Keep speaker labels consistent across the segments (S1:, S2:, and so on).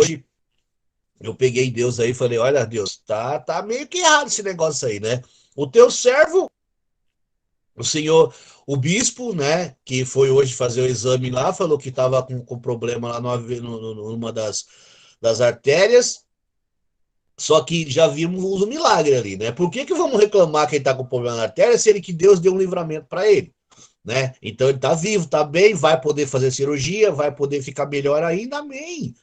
S1: hoje eu peguei Deus aí e falei, olha, Deus, tá meio que errado esse negócio aí, né? O teu servo, o senhor, o bispo, né, que foi hoje fazer o exame lá, falou que estava com problema lá numa das artérias, só que já vimos o milagre ali, né? Por que vamos reclamar que ele está com problema na artéria se ele que Deus deu um livramento para ele? Né? Então ele está vivo, está bem, vai poder fazer cirurgia, vai poder ficar melhor ainda, amém.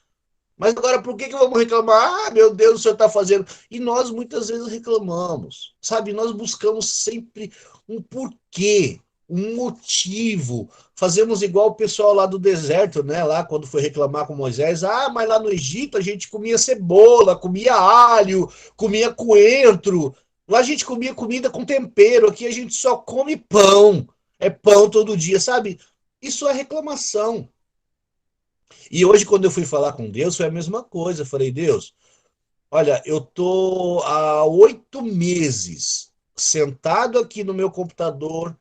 S1: Mas agora por que vamos reclamar? Ah, meu Deus, o senhor está fazendo. E nós muitas vezes reclamamos, sabe? Nós buscamos sempre um porquê, um motivo. Fazemos igual o pessoal lá do deserto, né? Lá quando foi reclamar com Moisés, ah, mas lá no Egito a gente comia cebola, comia alho, comia coentro. Lá a gente comia comida com tempero, aqui a gente só come pão. É pão todo dia, sabe? Isso é reclamação. E hoje, quando eu fui falar com Deus, foi a mesma coisa. Eu falei, Deus, olha, eu tô há 8 meses sentado aqui no meu computador,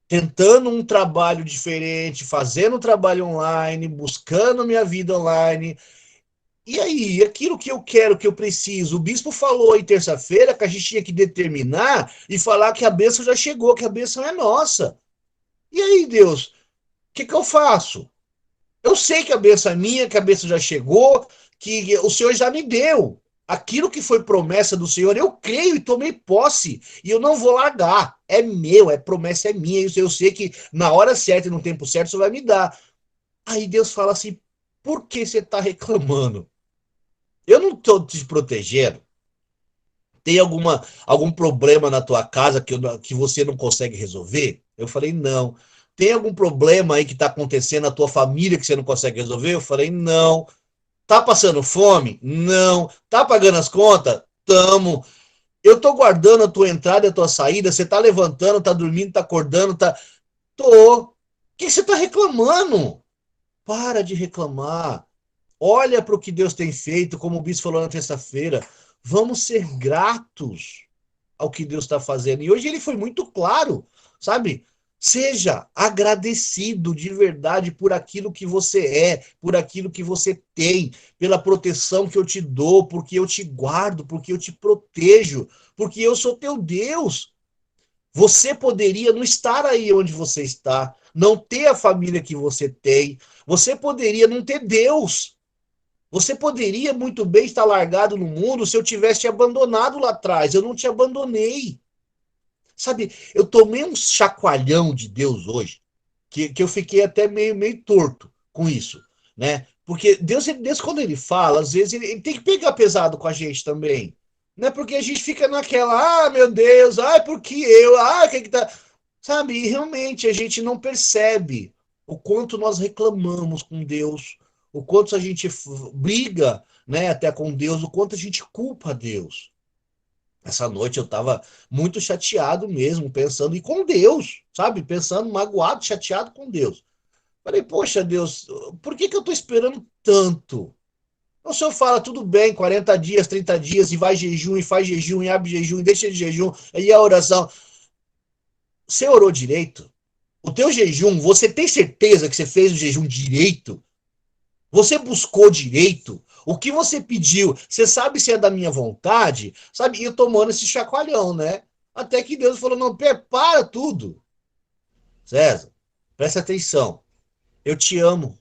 S1: tentando um trabalho diferente, fazendo um trabalho online, buscando minha vida online. E aí, aquilo que eu quero, que eu preciso, o bispo falou aí terça-feira que a gente tinha que determinar e falar que a bênção já chegou, que a bênção é nossa. E aí, Deus, o que eu faço? Eu sei que a benção é minha, que a benção já chegou, que o Senhor já me deu. Aquilo que foi promessa do Senhor, eu creio e tomei posse. E eu não vou largar. É meu, é promessa, é minha. E eu sei que na hora certa e no tempo certo, o Senhor vai me dar. Aí Deus fala assim: por que você está reclamando? Eu não estou te protegendo. Tem algum problema na tua casa que você não consegue resolver? Eu falei, não. Tem algum problema aí que está acontecendo na tua família que você não consegue resolver? Eu falei, não. Tá passando fome? Não. Tá pagando as contas? Tamo. Eu tô guardando a tua entrada e a tua saída. Você tá levantando, tá dormindo, tá acordando, tá. Tô. O que você tá reclamando? Para de reclamar. Olha para o que Deus tem feito, como o bispo falou na terça-feira. Vamos ser gratos ao que Deus está fazendo. E hoje ele foi muito claro, sabe? Seja agradecido de verdade por aquilo que você é, por aquilo que você tem, pela proteção que eu te dou, porque eu te guardo, porque eu te protejo, porque eu sou teu Deus. Você poderia não estar aí onde você está, não ter a família que você tem, você poderia não ter Deus. Você poderia muito bem estar largado no mundo se eu tivesse te abandonado lá atrás. Eu não te abandonei. Sabe, eu tomei um chacoalhão de Deus hoje, que eu fiquei até meio torto com isso, né? Porque Deus, quando ele fala, às vezes ele tem que pegar pesado com a gente também. Não é porque a gente fica naquela, ah, meu Deus, ah, porque eu, ah, o que que tá. Sabe, e realmente a gente não percebe o quanto nós reclamamos com Deus, o quanto a gente briga, né, até com Deus, o quanto a gente culpa Deus. Essa noite eu estava muito chateado mesmo, pensando e com Deus, sabe? Pensando magoado, chateado com Deus. Falei, poxa, Deus, por que eu estou esperando tanto? O senhor fala, tudo bem, 40 dias, 30 dias, e vai jejum, e faz jejum, e abre jejum, e deixa de jejum, e a oração. Você orou direito? O teu jejum, você tem certeza que você fez o jejum direito? Você buscou direito? O que você pediu? Você sabe se é da minha vontade? Sabe? E eu tomando esse chacoalhão, né? Até que Deus falou: não, prepara tudo. César, presta atenção. Eu te amo.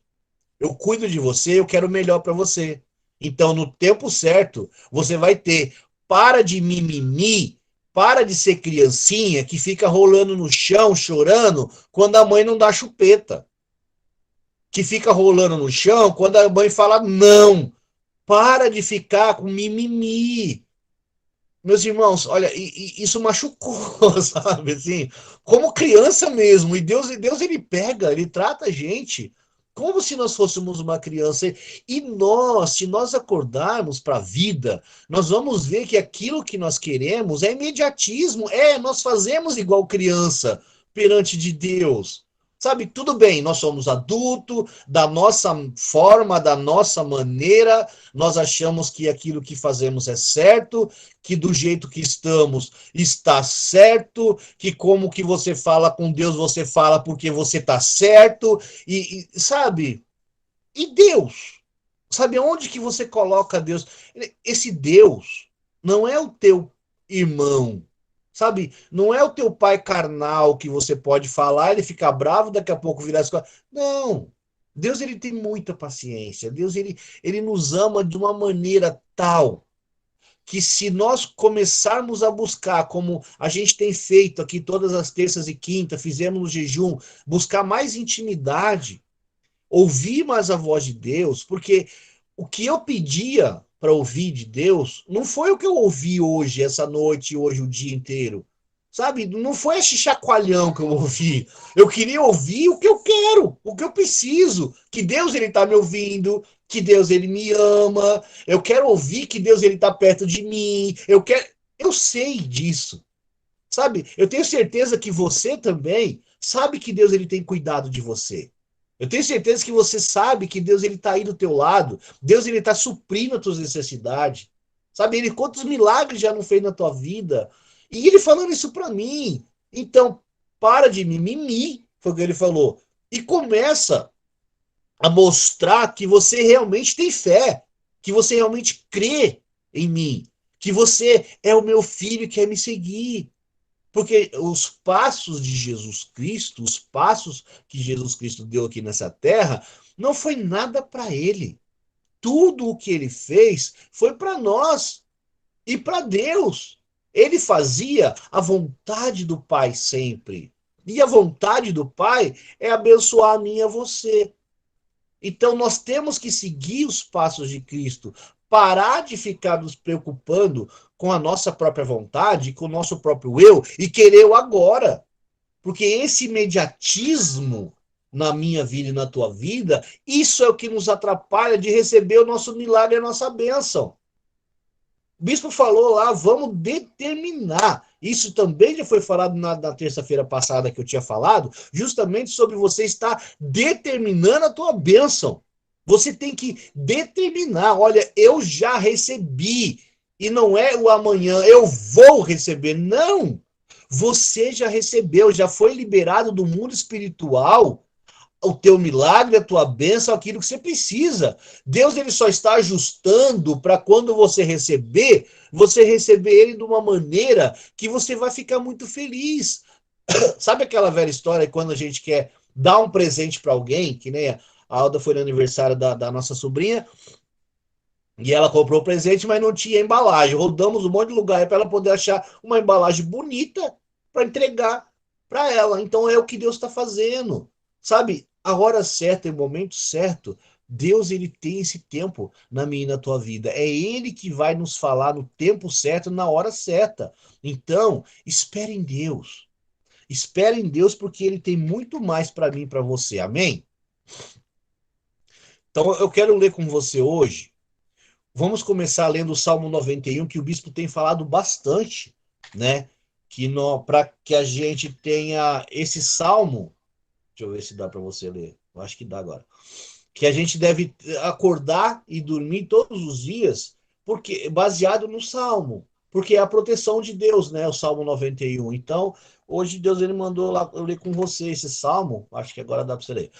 S1: Eu cuido de você, eu quero o melhor para você. Então, no tempo certo, você vai ter. Para de mimimi, para de ser criancinha que fica rolando no chão, chorando, quando a mãe não dá chupeta. Que fica rolando no chão quando a mãe fala não. Para de ficar com mimimi. Meus irmãos, olha, isso machucou, sabe? Assim, como criança mesmo. E Deus ele pega, ele trata a gente como se nós fôssemos uma criança. E nós, se nós acordarmos para a vida, nós vamos ver que aquilo que nós queremos é imediatismo. É, nós fazemos igual criança perante de Deus. Sabe, tudo bem, nós somos adultos, da nossa forma, da nossa maneira, nós achamos que aquilo que fazemos é certo, que do jeito que estamos está certo, que como que você fala com Deus, você fala porque você está certo, sabe? E Deus? Sabe onde que você coloca Deus? Esse Deus não é o teu irmão, sabe? Não é o teu pai carnal que você pode falar, ele fica bravo, daqui a pouco virar as costas. Não. Deus ele tem muita paciência. Deus ele nos ama de uma maneira tal que se nós começarmos a buscar, como a gente tem feito aqui todas as terças e quintas, fizemos no jejum, buscar mais intimidade, ouvir mais a voz de Deus, porque o que eu pedia para ouvir de Deus não foi o que eu ouvi hoje, essa noite, hoje, o dia inteiro. Sabe? Não foi esse chacoalhão que eu ouvi. Eu queria ouvir o que eu quero, o que eu preciso. Que Deus ele tá me ouvindo, que Deus ele me ama. Eu quero ouvir que Deus ele tá perto de mim. Eu sei disso. Sabe? Eu tenho certeza que você também sabe que Deus ele tem cuidado de você. Eu tenho certeza que você sabe que Deus ele está aí do teu lado. Deus ele está suprindo as tuas necessidades. Sabe? Ele quantos milagres já não fez na tua vida. E ele falando isso para mim. Então, para de mimimi, foi o que ele falou. E começa a mostrar que você realmente tem fé, que você realmente crê em mim, que você é o meu filho e quer me seguir. Porque os passos de Jesus Cristo, os passos que Jesus Cristo deu aqui nessa terra, não foi nada para ele. Tudo o que ele fez foi para nós e para Deus. Ele fazia a vontade do Pai sempre. E a vontade do Pai é abençoar a mim e a você. Então nós temos que seguir os passos de Cristo, parar de ficar nos preocupando com a nossa própria vontade, com o nosso próprio eu e querer o agora. Porque esse imediatismo na minha vida e na tua vida, isso é o que nos atrapalha de receber o nosso milagre e a nossa bênção. O bispo falou lá, vamos determinar. Isso também já foi falado na terça-feira passada que eu tinha falado, justamente sobre você estar determinando a tua bênção. Você tem que determinar, olha, eu já recebi. E não é o amanhã, eu vou receber. Não! Você já recebeu, já foi liberado do mundo espiritual o teu milagre, a tua bênção, aquilo que você precisa. Deus ele só está ajustando para quando você receber ele de uma maneira que você vai ficar muito feliz. Sabe aquela velha história quando a gente quer dar um presente para alguém, que nem a Alda foi no aniversário da nossa sobrinha, e ela comprou o presente, mas não tinha embalagem. Rodamos um monte de lugar para ela poder achar uma embalagem bonita para entregar para ela. Então é o que Deus está fazendo. Sabe? A hora certa, o momento certo, Deus ele tem esse tempo na minha e na tua vida. É ele que vai nos falar no tempo certo, na hora certa. Então, espere em Deus. Espere em Deus porque ele tem muito mais para mim e para você. Amém? Então eu quero ler com você hoje. Vamos começar lendo o Salmo 91, que o bispo tem falado bastante, né? Que para que a gente tenha esse salmo, deixa eu ver se dá para você ler. Eu acho que dá agora. Que a gente deve acordar e dormir todos os dias, porque baseado no salmo, porque é a proteção de Deus, né? O Salmo 91. Então, hoje Deus ele mandou lá eu ler com você esse salmo, acho que agora dá para você ler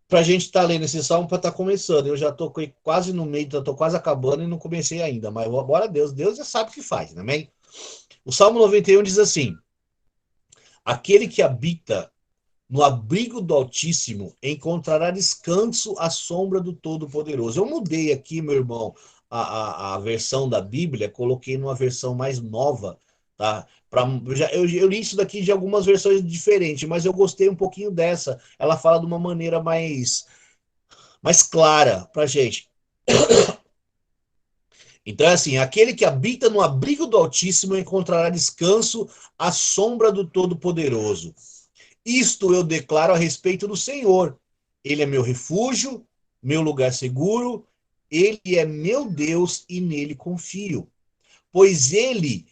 S1: para a gente estar lendo esse salmo para estar começando. Eu já estou quase no meio, já estou quase acabando e não comecei ainda, mas bora Deus, Deus já sabe o que faz, amém? O Salmo 91 diz assim: aquele que habita no abrigo do Altíssimo encontrará descanso à sombra do Todo-Poderoso. Eu mudei aqui, meu irmão, a versão da Bíblia, coloquei numa versão mais nova, tá? Eu li isso daqui de algumas versões diferentes, mas eu gostei um pouquinho dessa. Ela fala de uma maneira mais clara para gente. Então é assim: aquele que habita no abrigo do Altíssimo encontrará descanso à sombra do Todo-Poderoso. Isto eu declaro a respeito do Senhor. Ele é meu refúgio, meu lugar seguro, ele é meu Deus e nele confio. Pois ele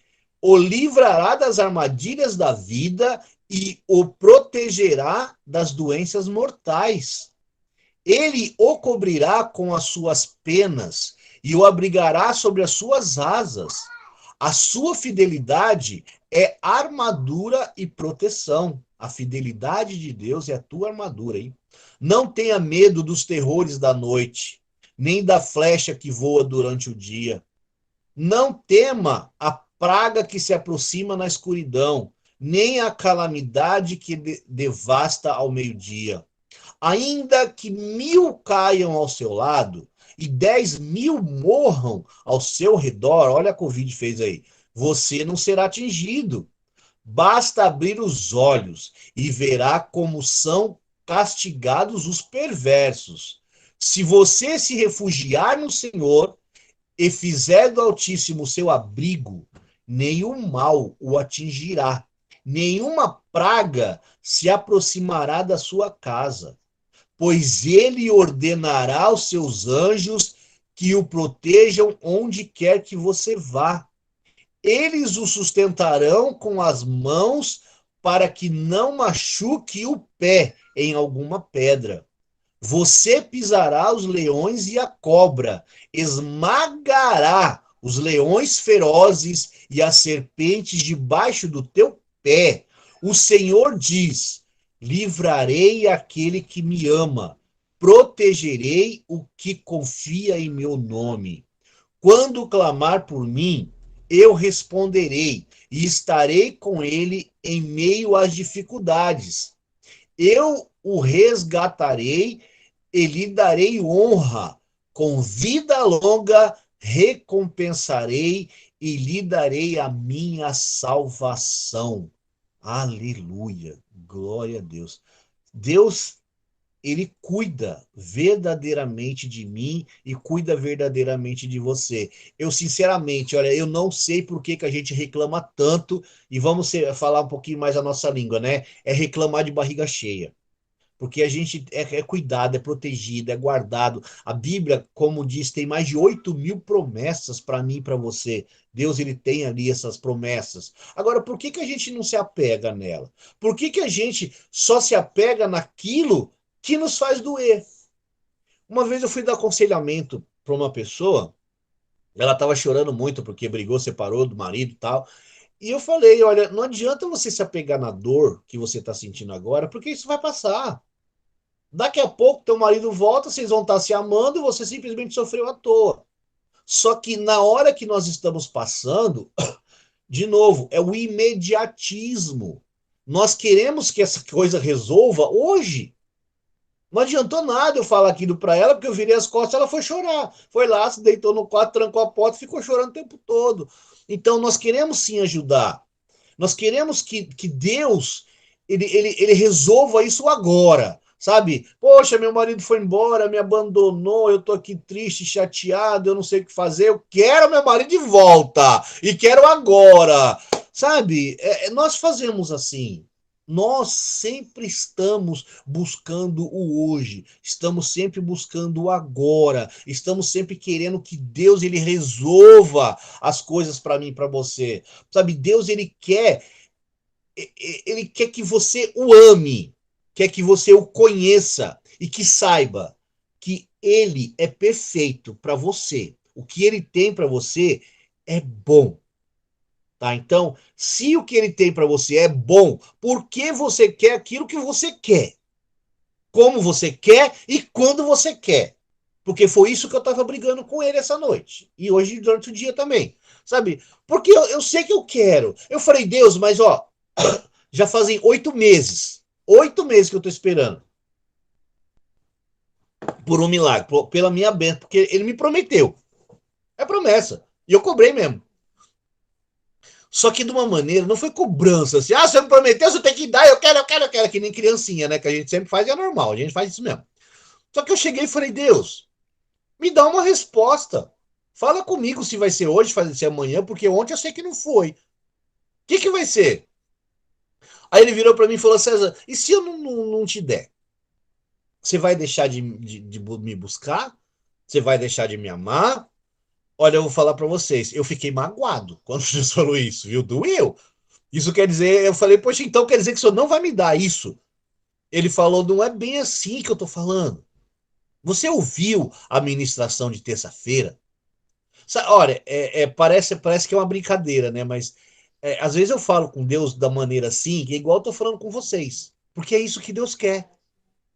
S1: o livrará das armadilhas da vida e o protegerá das doenças mortais. Ele o cobrirá com as suas penas e o abrigará sobre as suas asas. A sua fidelidade é armadura e proteção. A fidelidade de Deus é a tua armadura, hein? Não tenha medo dos terrores da noite, nem da flecha que voa durante o dia. Não tema a praga que se aproxima na escuridão, nem a calamidade que devasta ao meio-dia. Ainda que 1.000 caiam ao seu lado e 10.000 morram ao seu redor, olha a Covid fez aí, você não será atingido. Basta abrir os olhos e verá como são castigados os perversos. Se você se refugiar no Senhor e fizer do Altíssimo seu abrigo, nenhum mal o atingirá, nenhuma praga se aproximará da sua casa, pois ele ordenará aos seus anjos que o protejam onde quer que você vá. Eles o sustentarão com as mãos para que não machuque o pé em alguma pedra. Você pisará os leões e a cobra, esmagará os leões ferozes e as serpentes debaixo do teu pé. O Senhor diz: livrarei aquele que me ama, protegerei o que confia em meu nome. Quando clamar por mim, eu responderei e estarei com ele em meio às dificuldades. Eu o resgatarei e lhe darei honra. Com vida longa recompensarei e lhe darei a minha salvação. Aleluia. Glória a Deus. Deus, ele cuida verdadeiramente de mim e cuida verdadeiramente de você. Eu, sinceramente, olha, eu não sei por que, que a gente reclama tanto, e vamos falar um pouquinho mais a nossa língua, né? É reclamar de barriga cheia. Porque a gente é cuidado, é protegido, é guardado. A Bíblia, como diz, tem mais de 8.000 promessas para mim e para você. Deus, ele tem ali essas promessas. Agora, por que, que a gente não se apega nela? Por que, que a gente só se apega naquilo que nos faz doer? Uma vez eu fui dar aconselhamento para uma pessoa, ela estava chorando muito porque brigou, separou do marido e tal. E eu falei, olha, não adianta você se apegar na dor que você está sentindo agora, porque isso vai passar. Daqui a pouco teu marido volta, vocês vão estar se amando e você simplesmente sofreu à toa. Só que na hora que nós estamos passando, de novo, é o imediatismo. Nós queremos que essa coisa resolva hoje. Não adiantou nada eu falar aquilo para ela, porque eu virei as costas, ela foi chorar. Foi lá, se deitou no quarto, trancou a porta e ficou chorando o tempo todo. Então nós queremos sim ajudar. Nós queremos que Deus ele resolva isso agora, sabe? Poxa, meu marido foi embora, me abandonou, eu tô aqui triste, chateado, eu não sei o que fazer, eu quero meu marido de volta e quero agora, sabe? Nós fazemos assim. Nós sempre estamos buscando o hoje, estamos sempre buscando o agora, estamos sempre querendo que Deus ele resolva as coisas para mim e para você. Sabe, Deus ele quer que você o ame, quer que você o conheça e que saiba que ele é perfeito para você. O que ele tem para você é bom, tá? Então, se o que ele tem para você é bom, por que você quer aquilo que você quer? Como você quer e quando você quer? Porque foi isso que eu estava brigando com ele essa noite. E hoje durante o dia também. Sabe? Porque eu sei que eu quero. Eu falei, Deus, mas ó, já fazem 8 meses. 8 meses que eu tô esperando. Por um milagre. Pela minha bênção. Porque ele me prometeu. É promessa. E eu cobrei mesmo. Só que de uma maneira, não foi cobrança assim. Ah, você me prometeu, você tem que dar. Eu quero, eu quero, eu quero. Que nem criancinha, né? Que a gente sempre faz e é normal. A gente faz isso mesmo. Só que eu cheguei e falei, Deus, me dá uma resposta. Fala comigo se vai ser hoje, se vai ser amanhã, porque ontem eu sei que não foi. O que vai ser? Aí ele virou para mim e falou, César, e se eu não te der? Você vai deixar de me buscar? Você vai deixar de me amar? Olha, eu vou falar para vocês, eu fiquei magoado quando Jesus falou isso, viu? Doeu. Isso quer dizer, eu falei, poxa, então quer dizer que o senhor não vai me dar isso? Ele falou, não é bem assim que eu tô falando. Você ouviu a ministração de terça-feira? Olha, parece que é uma brincadeira, né? Mas às vezes eu falo com Deus da maneira assim, que é igual eu tô falando com vocês. Porque é isso que Deus quer.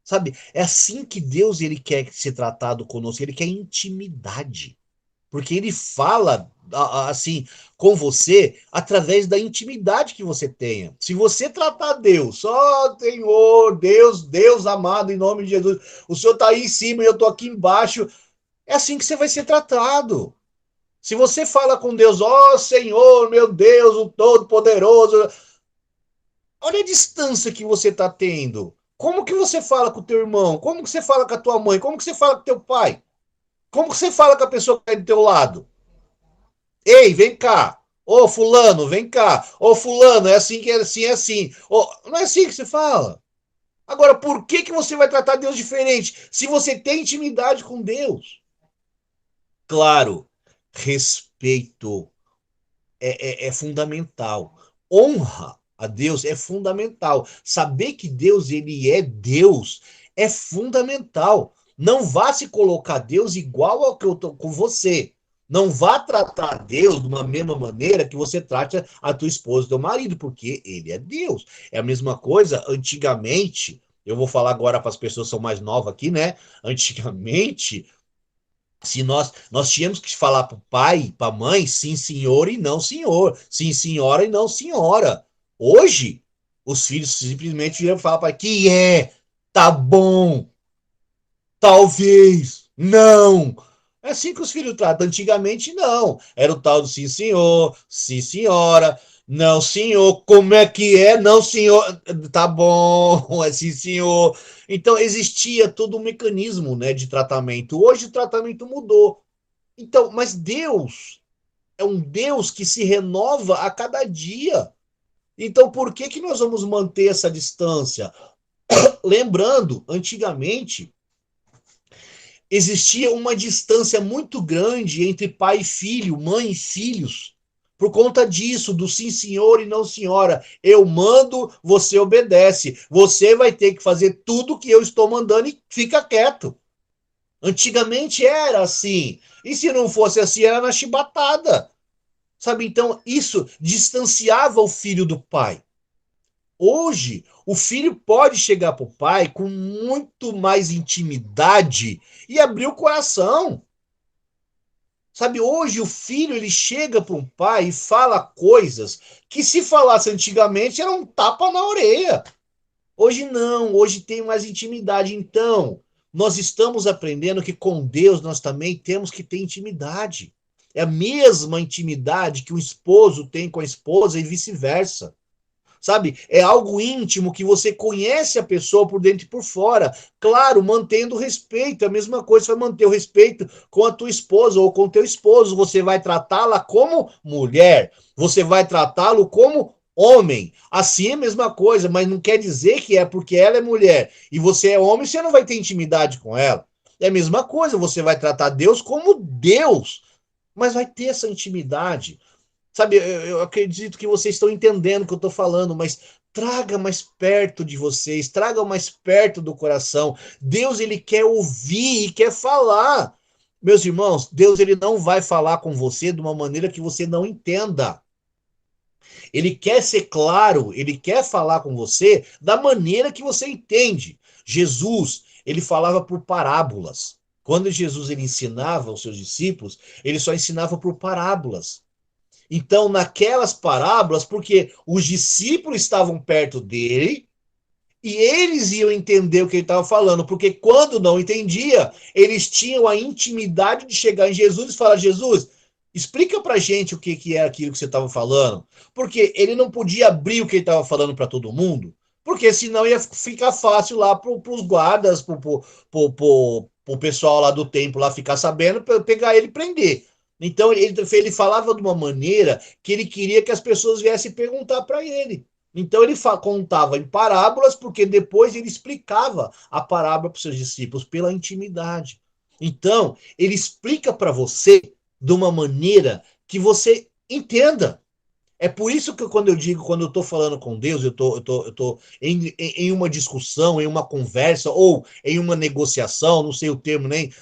S1: Sabe? É assim que Deus ele quer ser tratado conosco, ele quer intimidade. Porque ele fala assim com você através da intimidade que você tenha. Se você tratar Deus, só Senhor, Deus, Deus amado, em nome de Jesus, o Senhor está aí em cima e eu estou aqui embaixo, é assim que você vai ser tratado. Se você fala com Deus, ó oh, Senhor, meu Deus, o Todo-Poderoso, olha a distância que você está tendo. Como que você fala com o teu irmão? Como que você fala com a tua mãe? Como que você fala com o teu pai? Como que você fala com a pessoa que está do teu lado? Ei, vem cá. Ô, fulano, vem cá. Ô, fulano, é assim que é assim, é assim. Ô, não é assim que você fala. Agora, por que, que você vai tratar Deus diferente se você tem intimidade com Deus? Claro, respeito é fundamental. Honra a Deus é fundamental. Saber que Deus ele é Deus é fundamental. Não vá se colocar Deus igual ao que eu tô com você. Não vá tratar Deus de uma mesma maneira que você trata a tua esposa e teu marido, porque ele é Deus. É a mesma coisa, antigamente, eu vou falar agora para as pessoas que são mais novas aqui, né? Antigamente, se nós tínhamos que falar para o pai, para a mãe, sim, senhor e não, senhor. Sim, senhora e não, senhora. Hoje, os filhos simplesmente viram falar para que é, tá bom, talvez, não. É assim que os filhos tratam. Antigamente, não. Era o tal do sim, senhor, sim, senhora, não, senhor. Como é que é? Não, senhor. Tá bom, é sim, senhor. Então, existia todo um mecanismo, né, de tratamento. Hoje o tratamento mudou. Então, mas Deus é um Deus que se renova a cada dia. Então, por que que nós vamos manter essa distância? Lembrando, antigamente, existia uma distância muito grande entre pai e filho, mãe e filhos. Por conta disso, do sim senhor e não senhora. Eu mando, você obedece. Você vai ter que fazer tudo que eu estou mandando e fica quieto. Antigamente era assim. E se não fosse assim, era na chibatada. Sabe? Então, isso distanciava o filho do pai. Hoje, o filho pode chegar para o pai com muito mais intimidade e abrir o coração. Sabe, hoje o filho ele chega para um pai e fala coisas que se falasse antigamente era um tapa na orelha. Hoje não, hoje tem mais intimidade. Então, nós estamos aprendendo que com Deus nós também temos que ter intimidade. É a mesma intimidade que o esposo tem com a esposa e vice-versa. Sabe? É algo íntimo que você conhece a pessoa por dentro e por fora. Claro, mantendo o respeito. A mesma coisa, você vai manter o respeito com a tua esposa ou com o teu esposo. Você vai tratá-la como mulher. Você vai tratá-lo como homem. Assim é a mesma coisa, mas não quer dizer que é porque ela é mulher e você é homem, você não vai ter intimidade com ela. É a mesma coisa, você vai tratar Deus como Deus, mas vai ter essa intimidade. Sabe, eu acredito que vocês estão entendendo o que eu estou falando, mas traga mais perto de vocês, traga mais perto do coração. Deus, ele quer ouvir e quer falar. Meus irmãos, Deus, ele não vai falar com você de uma maneira que você não entenda. Ele quer ser claro, ele quer falar com você da maneira que você entende. Jesus, ele falava por parábolas. Quando Jesus ele ensinava os seus discípulos, ele só ensinava por parábolas. Então, naquelas parábolas, porque os discípulos estavam perto dele e eles iam entender o que ele estava falando, porque quando não entendia, eles tinham a intimidade de chegar em Jesus e falar: Jesus, explica pra gente o que é aquilo que você estava falando, porque ele não podia abrir o que ele estava falando para todo mundo, porque senão ia ficar fácil lá para os guardas, para o pessoal lá do templo lá ficar sabendo, para pegar ele e prender. Então ele falava de uma maneira que ele queria que as pessoas viessem perguntar para ele. Então ele contava em parábolas, porque depois ele explicava a parábola para os seus discípulos pela intimidade. Então, ele explica para você de uma maneira que você entenda. É por isso que quando eu digo, quando eu estou falando com Deus, eu tô em uma discussão, em uma conversa, ou em uma negociação, não sei o termo nem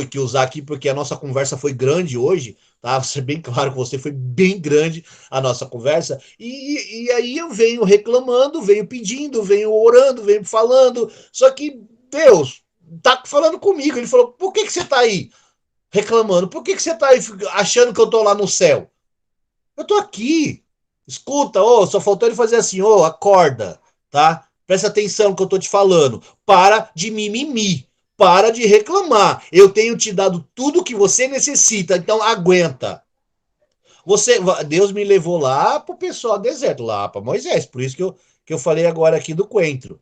S1: que usar aqui, porque a nossa conversa foi grande hoje, tá? Vou ser bem claro com você, foi bem grande a nossa conversa, e aí eu venho reclamando, venho pedindo, venho orando, venho falando, só que Deus tá falando comigo. Ele falou, por que você tá aí reclamando? Por que você tá aí achando que eu tô lá no céu? Eu tô aqui. Escuta, só faltou ele fazer assim, acorda, tá? Presta atenção no que eu tô te falando. Para de mimimi. Para de reclamar. Eu tenho te dado tudo o que você necessita, então aguenta. Deus me levou lá pro pessoal do deserto, lá para Moisés. Por isso que eu falei agora aqui do coentro,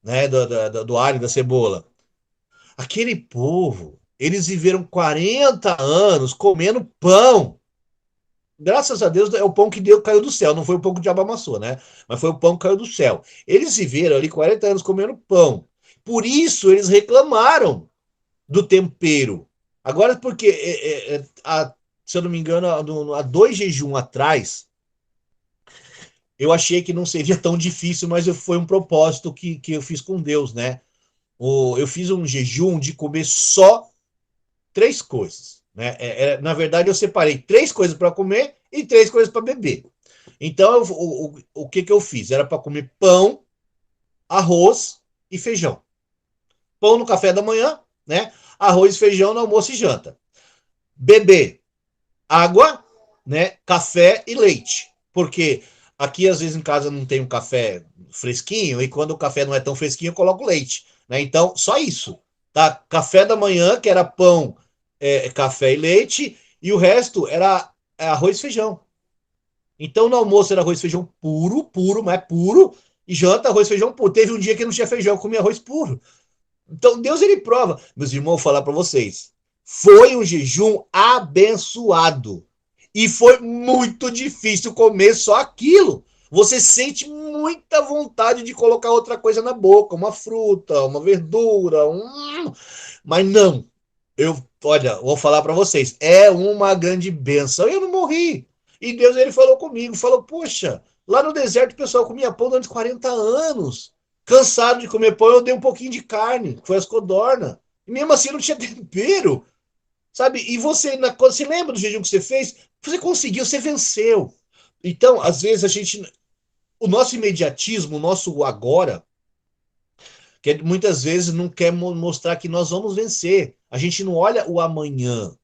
S1: né? Do alho, da cebola. Aquele povo, eles viveram 40 anos comendo pão. Graças a Deus é o pão que Deus caiu do céu, não foi o pão que o diabo amassou, né? Mas foi o pão que caiu do céu. Eles viveram ali 40 anos comendo pão. Por isso eles reclamaram do tempero. Agora, porque, se eu não me engano, há 2 jejuns atrás, eu achei que não seria tão difícil, mas foi um propósito que eu fiz com Deus, né? Eu fiz um jejum de comer só 3 coisas. Né? Na verdade, eu separei 3 coisas para comer e 3 coisas para beber. Então, o que eu fiz? Era para comer pão, arroz e feijão. Pão no café da manhã, né? Arroz e feijão no almoço e janta. Beber água, né? Café e leite. Porque aqui, às vezes, em casa não tem um café fresquinho, e quando o café não é tão fresquinho, eu coloco leite. Né? Então, só isso. Tá? Café da manhã, que era pão, café e leite, e o resto era arroz e feijão. Então, no almoço era arroz e feijão puro, puro, mas puro, e janta arroz e feijão puro. Teve um dia que não tinha feijão, eu comia arroz puro. Então, Deus, ele prova. Meus irmãos, vou falar para vocês. Foi um jejum abençoado. E foi muito difícil comer só aquilo. Você sente muita vontade de colocar outra coisa na boca, uma fruta, uma verdura, mas não. Olha, vou falar para vocês, é uma grande benção. Eu não morri. E Deus, ele falou comigo, falou, poxa, lá no deserto o pessoal comia pão durante 40 anos. Cansado de comer pão, eu dei um pouquinho de carne, que foi as codornas. E mesmo assim não tinha tempero, sabe? E você lembra do jejum que você fez? Você conseguiu, você venceu. Então, às vezes o nosso imediatismo, o nosso agora, que muitas vezes não quer mostrar que nós vamos vencer. A gente não olha o amanhã.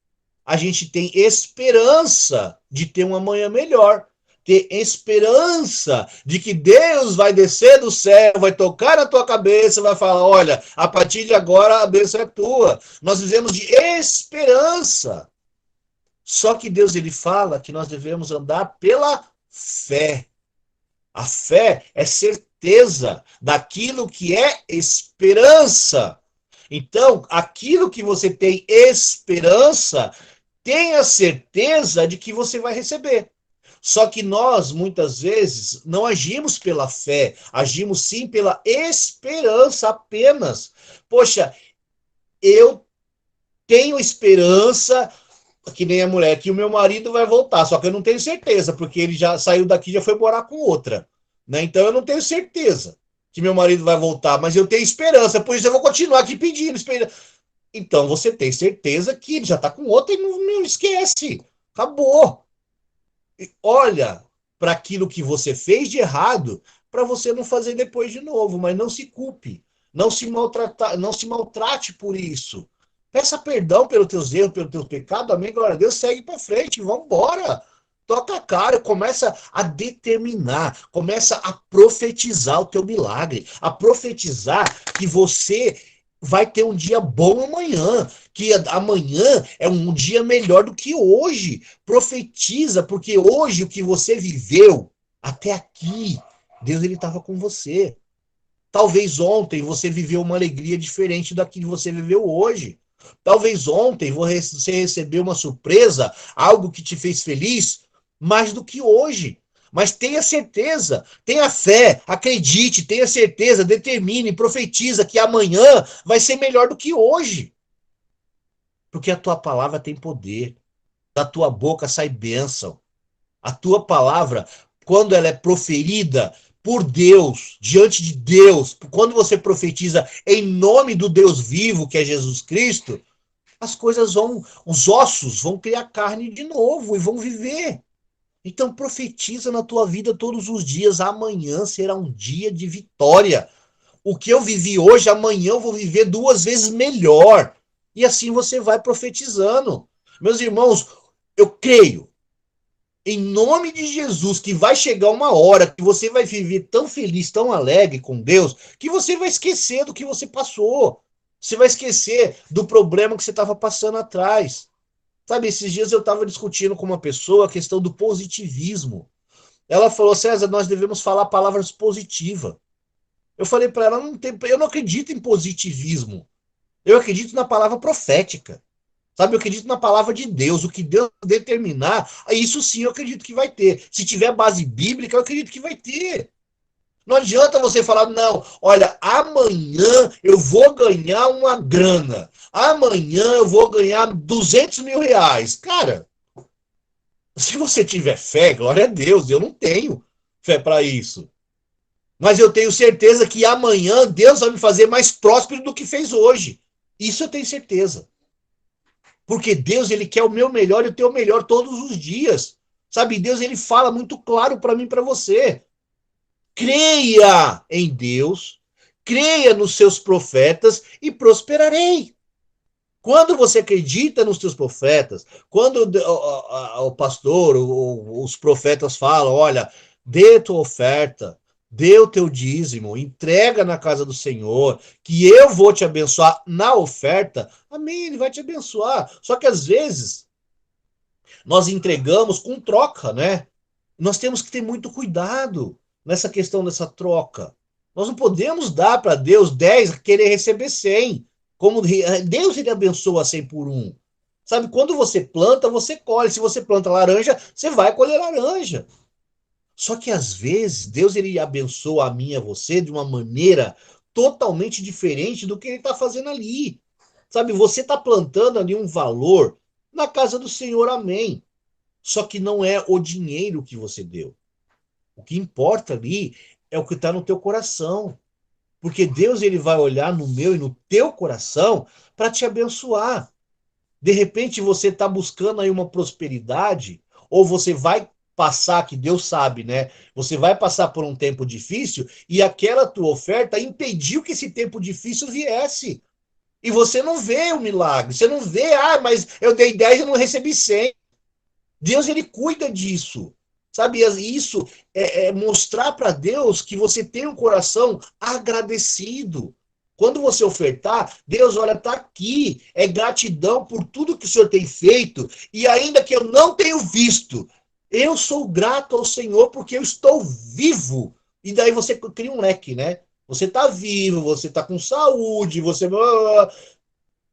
S1: A gente tem esperança de ter um amanhã melhor. Ter esperança de que Deus vai descer do céu, vai tocar na tua cabeça, vai falar: olha, a partir de agora a bênção é tua. Nós vivemos de esperança. Só que Deus, ele fala que nós devemos andar pela fé. A fé é certeza daquilo que é esperança. Então, aquilo que você tem esperança, tenha certeza de que você vai receber. Só que nós, muitas vezes, não agimos pela fé, agimos sim pela esperança apenas. Poxa, eu tenho esperança, que nem a mulher, que o meu marido vai voltar, só que eu não tenho certeza, porque ele já saiu daqui e já foi morar com outra. Né? Então eu não tenho certeza que meu marido vai voltar, mas eu tenho esperança, por isso eu vou continuar aqui pedindo esperança. Então você tem certeza que ele já está com outra e não esquece. Acabou. Olha para aquilo que você fez de errado para você não fazer depois de novo, mas não se culpe. Não se maltrate por isso. Peça perdão pelos teus erros, pelo teu pecado, amém, glória a Deus, segue para frente, vamos embora. Toca a cara, começa a determinar, começa a profetizar o teu milagre, a profetizar que você vai ter um dia bom amanhã, que amanhã é um dia melhor do que hoje. Profetiza, porque hoje o que você viveu até aqui, Deus, ele estava com você. Talvez ontem você viveu uma alegria diferente da que você viveu hoje. Talvez ontem você recebeu uma surpresa, algo que te fez feliz, mais do que hoje. Mas tenha certeza, tenha fé, acredite, tenha certeza, determine, profetiza que amanhã vai ser melhor do que hoje. Porque a tua palavra tem poder. Da tua boca sai bênção. A tua palavra, quando ela é proferida por Deus, diante de Deus, quando você profetiza em nome do Deus vivo, que é Jesus Cristo, as coisas os ossos vão criar carne de novo e vão viver. Então profetiza na tua vida todos os dias, amanhã será um dia de vitória. O que eu vivi hoje, amanhã eu vou viver 2 vezes melhor. E assim você vai profetizando. Meus irmãos, eu creio, em nome de Jesus, que vai chegar uma hora que você vai viver tão feliz, tão alegre com Deus, que você vai esquecer do que você passou. Você vai esquecer do problema que você estava passando atrás. Sabe, esses dias eu estava discutindo com uma pessoa a questão do positivismo. Ela falou, César, nós devemos falar palavras positivas. Eu falei para ela, eu não acredito em positivismo. Eu acredito na palavra profética. Sabe, eu acredito na palavra de Deus. O que Deus determinar, isso sim eu acredito que vai ter. Se tiver base bíblica, eu acredito que vai ter. Não adianta você falar, não, olha, amanhã eu vou ganhar uma grana. Amanhã eu vou ganhar 200 mil reais. Cara, se você tiver fé, glória a Deus, eu não tenho fé para isso. Mas eu tenho certeza que amanhã Deus vai me fazer mais próspero do que fez hoje. Isso eu tenho certeza. Porque Deus, ele quer o meu melhor e o teu melhor todos os dias. Sabe, Deus, ele fala muito claro para mim e para você. Creia em Deus, creia nos seus profetas e prosperarei. Quando você acredita nos teus profetas, quando o pastor, os profetas falam, olha, dê tua oferta, dê o teu dízimo, entrega na casa do Senhor, que eu vou te abençoar na oferta, amém, ele vai te abençoar. Só que às vezes nós entregamos com troca, né? Nós temos que ter muito cuidado nessa questão dessa troca. Nós não podemos dar para Deus 10 querer receber 100. Como Deus ele abençoa 100 por um. Sabe, quando você planta, você colhe. Se você planta laranja, você vai colher laranja. Só que às vezes Deus ele abençoa a mim e a você de uma maneira totalmente diferente do que ele está fazendo ali. Sabe, você está plantando ali um valor na casa do Senhor, amém. Só que não é o dinheiro que você deu. O que importa ali é o que está no teu coração. Porque Deus ele vai olhar no meu e no teu coração para te abençoar. De repente você está buscando aí uma prosperidade, ou você vai passar, que Deus sabe, né? Você vai passar por um tempo difícil e aquela tua oferta impediu que esse tempo difícil viesse. E você não vê o milagre, você não vê, mas eu dei 10 e não recebi 100. Deus ele cuida disso. Sabe, isso é mostrar para Deus que você tem um coração agradecido. Quando você ofertar, Deus, olha, está aqui. É gratidão por tudo que o Senhor tem feito. E ainda que eu não tenho visto, eu sou grato ao Senhor porque eu estou vivo. E daí você cria um leque, né? Você está vivo, você está com saúde, você.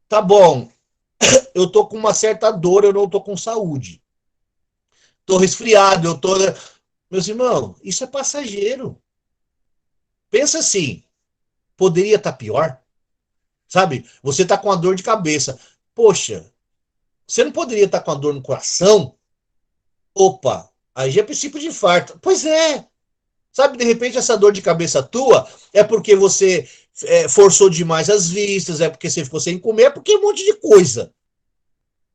S1: Tá bom, eu estou com uma certa dor, eu não estou com saúde. Estou resfriado, eu estou. Meus irmãos, isso é passageiro. Pensa assim, poderia estar pior, sabe? Você está com uma dor de cabeça. Poxa, você não poderia estar com a dor no coração? Opa, aí já é princípio de infarto. Pois é. Sabe, de repente essa dor de cabeça tua é porque você forçou demais as vistas, é porque você ficou sem comer, é porque é um monte de coisa.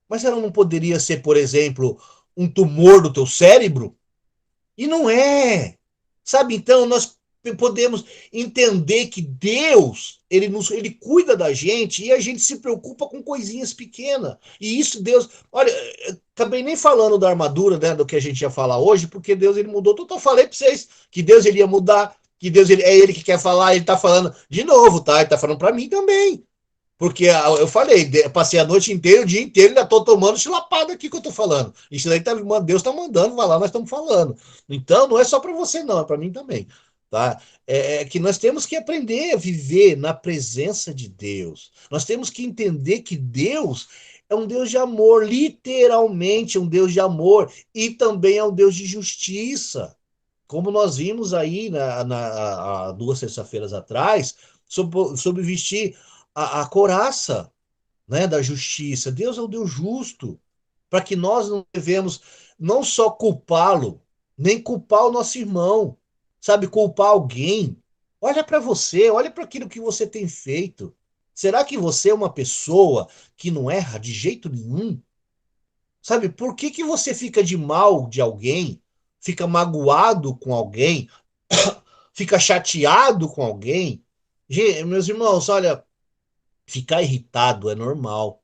S1: Mas ela não poderia ser, por exemplo, um tumor do teu cérebro? E não é. Sabe, então nós podemos entender que Deus, ele cuida da gente e a gente se preocupa com coisinhas pequenas. E isso Deus, olha, acabei nem falando da armadura, né, do que a gente ia falar hoje, porque Deus ele mudou tudo. Eu falei para vocês que Deus ele ia mudar, que Deus ele, é ele que quer falar, ele tá falando de novo, tá? Ele tá falando para mim também. Porque eu falei, passei a noite inteira, o dia inteiro, ainda tô tomando chilapada aqui que eu tô falando. Isso daí tá, Deus tá mandando, vai lá, nós estamos falando. Então, não é só para você, não, é para mim também. Tá? É que nós temos que aprender a viver na presença de Deus. Nós temos que entender que Deus é um Deus de amor, literalmente um Deus de amor, e também é um Deus de justiça. Como nós vimos aí há 2 sextas-feiras atrás, sobre vestir a couraça, né, da justiça. Deus é um Deus justo, para que nós não devemos não só culpá-lo, nem culpar o nosso irmão, sabe, culpar alguém. Olha para você, olha para aquilo que você tem feito. Será que você é uma pessoa que não erra de jeito nenhum? Sabe, por que que você fica de mal de alguém, fica magoado com alguém, fica chateado com alguém? Meus irmãos, olha, ficar irritado é normal.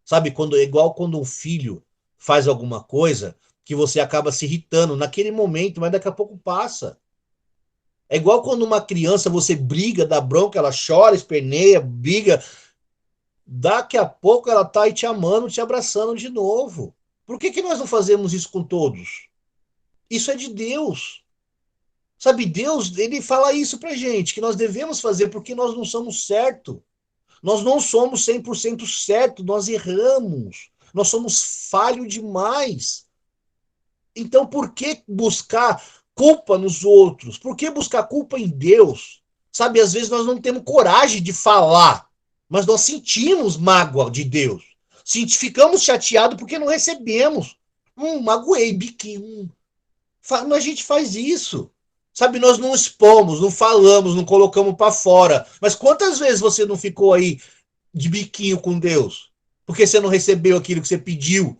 S1: Sabe, quando é igual quando um filho faz alguma coisa que você acaba se irritando naquele momento, mas daqui a pouco passa. É igual quando uma criança você briga, dá bronca, ela chora, esperneia, briga, daqui a pouco ela tá aí te amando, te abraçando de novo. Por que que nós não fazemos isso com todos? Isso é de Deus. Sabe, Deus, ele fala isso pra gente, que nós devemos fazer porque nós não somos certo. Nós não somos 100% certo, nós erramos. Nós somos falho demais. Então, por que buscar culpa nos outros? Por que buscar culpa em Deus? Sabe, às vezes nós não temos coragem de falar, mas nós sentimos mágoa de Deus. Ficamos chateados porque não recebemos. Magoei, biquinho. A gente faz isso. Sabe, nós não expomos, não falamos, não colocamos para fora. Mas quantas vezes você não ficou aí de biquinho com Deus? Porque você não recebeu aquilo que você pediu?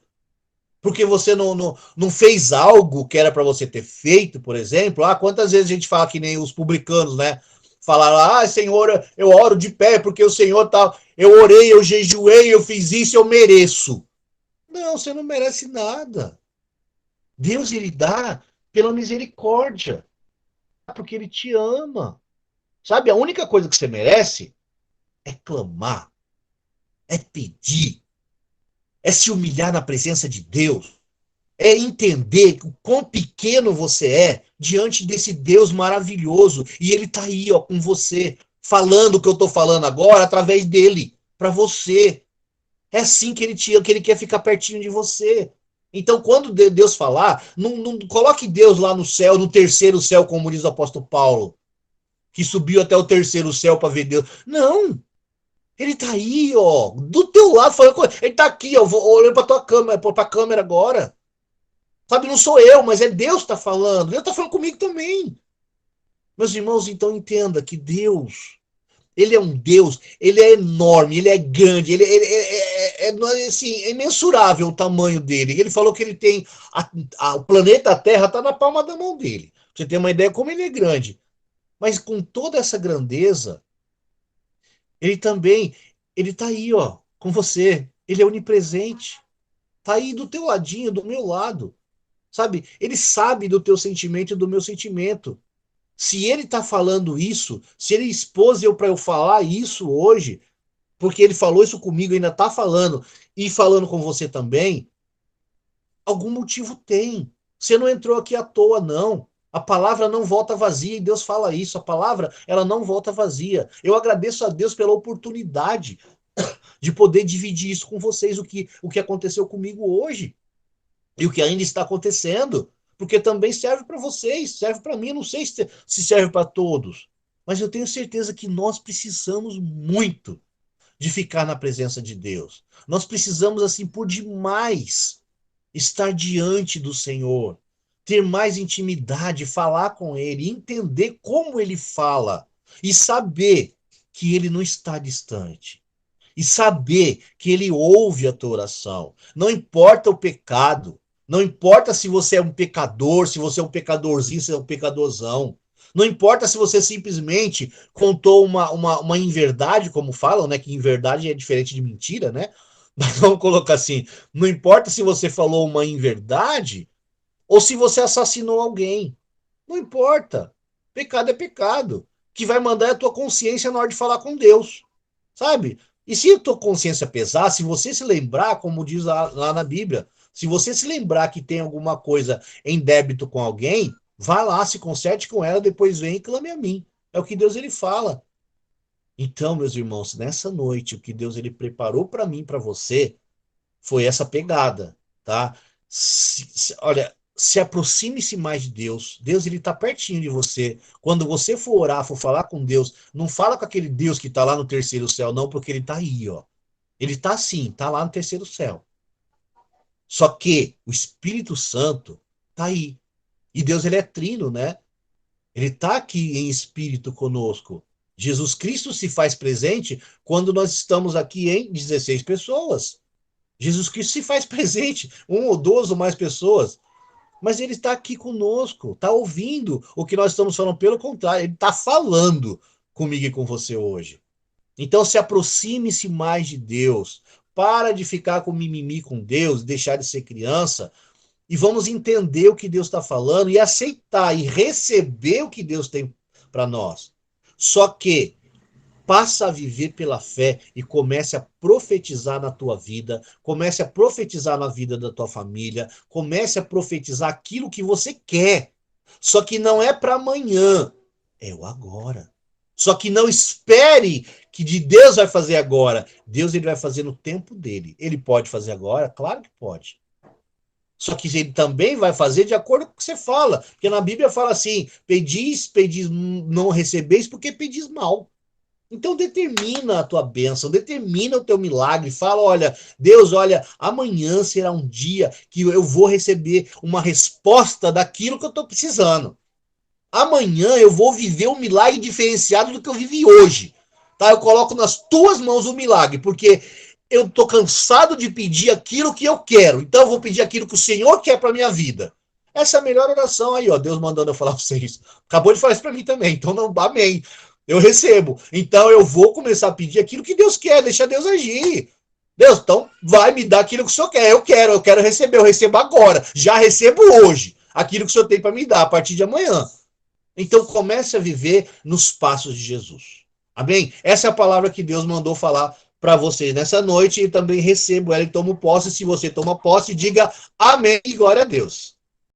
S1: Porque você não fez algo que era para você ter feito, por exemplo? Quantas vezes a gente fala que nem os publicanos, né? Falaram, Senhor, eu oro de pé porque o Senhor tal. Eu orei, eu jejuei, eu fiz isso, eu mereço. Não, você não merece nada. Deus, ele dá pela misericórdia, porque ele te ama. Sabe, a única coisa que você merece é clamar, é pedir, é se humilhar na presença de Deus, é entender o quão pequeno você é diante desse Deus maravilhoso. E ele está aí, ó, com você, falando o que eu estou falando agora através dele, para você. É assim que ele te ama, que ele quer ficar pertinho de você. Então, quando Deus falar, não coloque Deus lá no céu, no terceiro céu, como diz o apóstolo Paulo, que subiu até o terceiro céu para ver Deus. Não, ele tá aí, ó, do teu lado, falando com ele. Ele tá aqui, ó, olhando pra tua câmera, pra câmera agora. Sabe, não sou eu, mas é Deus que está falando. Deus está falando comigo também. Meus irmãos, então entenda que Deus, ele é um Deus, ele é enorme, ele é grande, assim, é imensurável o tamanho dele. Ele falou que ele tem, o planeta Terra está na palma da mão dele. Pra você ter uma ideia como ele é grande. Mas com toda essa grandeza, ele também, ele está aí, ó, com você. Ele é onipresente. Está aí do teu ladinho, do meu lado. Sabe? Ele sabe do teu sentimento e do meu sentimento. Se ele está falando isso, se ele expôs eu para eu falar isso hoje, porque ele falou isso comigo, ainda está falando e falando com você também, algum motivo tem. Você não entrou aqui à toa, não. A palavra não volta vazia, e Deus fala isso. A palavra, ela não volta vazia. Eu agradeço a Deus pela oportunidade de poder dividir isso com vocês, o que aconteceu comigo hoje. E o que ainda está acontecendo, porque também serve para vocês, serve para mim, não sei se serve para todos, mas eu tenho certeza que nós precisamos muito de ficar na presença de Deus. Nós precisamos, assim, por demais, estar diante do Senhor, ter mais intimidade, falar com Ele, entender como Ele fala e saber que Ele não está distante. E saber que ele ouve a tua oração. Não importa o pecado. Não importa se você é um pecador, se você é um pecadorzinho, se é um pecadorzão. Não importa se você simplesmente contou uma inverdade, como falam, né? Que inverdade é diferente de mentira, né? Mas vamos colocar assim: não importa se você falou uma inverdade ou se você assassinou alguém. Não importa. Pecado é pecado. O que vai mandar é a tua consciência na hora de falar com Deus. Sabe? E se a tua consciência pesar, se você se lembrar, como diz lá na Bíblia, se você se lembrar que tem alguma coisa em débito com alguém, vá lá, se conserte com ela, depois vem e clame a mim. É o que Deus ele fala. Então, meus irmãos, nessa noite, o que Deus ele preparou para mim, para você, foi essa pegada, tá? Olha, se aproxime-se mais de Deus. Deus ele está pertinho de você. Quando você for orar, for falar com Deus, não fala com aquele Deus que está lá no terceiro céu, não, porque ele está aí, ó. Ele está sim, está lá no terceiro céu. Só que o Espírito Santo está aí. E Deus ele é trino, né? Ele está aqui em espírito conosco. Jesus Cristo se faz presente quando nós estamos aqui em 16 pessoas. Jesus Cristo se faz presente, um ou duas ou mais pessoas, mas ele está aqui conosco, está ouvindo o que nós estamos falando, pelo contrário, ele está falando. comigo e com você hoje. Então se aproxime-se mais de Deus. Para de ficar com mimimi com Deus, deixar de ser criança, e vamos entender o que Deus está falando e aceitar e receber o que Deus tem para nós. Só que passa a viver pela fé e comece a profetizar na tua vida, comece a profetizar na vida da tua família, comece a profetizar aquilo que você quer. Só que não é para amanhã, é o agora. Só que não espere que de Deus vai fazer agora. Deus ele vai fazer no tempo dele. Ele pode fazer agora? Claro que pode. Só que ele também vai fazer de acordo com o que você fala. Porque na Bíblia fala assim: pedis, não recebeis, porque pedis mal. Então determina a tua bênção, determina o teu milagre. Fala, olha, Deus, olha, amanhã será um dia que eu vou receber uma resposta daquilo que eu estou precisando. Amanhã eu vou viver um milagre diferenciado do que eu vivi hoje. Tá? Eu coloco nas tuas mãos o milagre, porque eu estou cansado de pedir aquilo que eu quero. Então eu vou pedir aquilo que o Senhor quer para minha vida. Essa é a melhor oração aí, ó. Deus mandando eu falar para vocês. Acabou de falar isso para mim também. Então não, amém. Eu recebo. Então eu vou começar a pedir aquilo que Deus quer, deixa Deus agir. Deus, então vai me dar aquilo que o Senhor quer. Eu quero receber, eu recebo agora. Já recebo hoje aquilo que o Senhor tem para me dar a partir de amanhã. Então comece a viver nos passos de Jesus. Amém? Essa é a palavra que Deus mandou falar para vocês nessa noite e também recebo ela e tomo posse. Se você toma posse, diga amém e glória a Deus.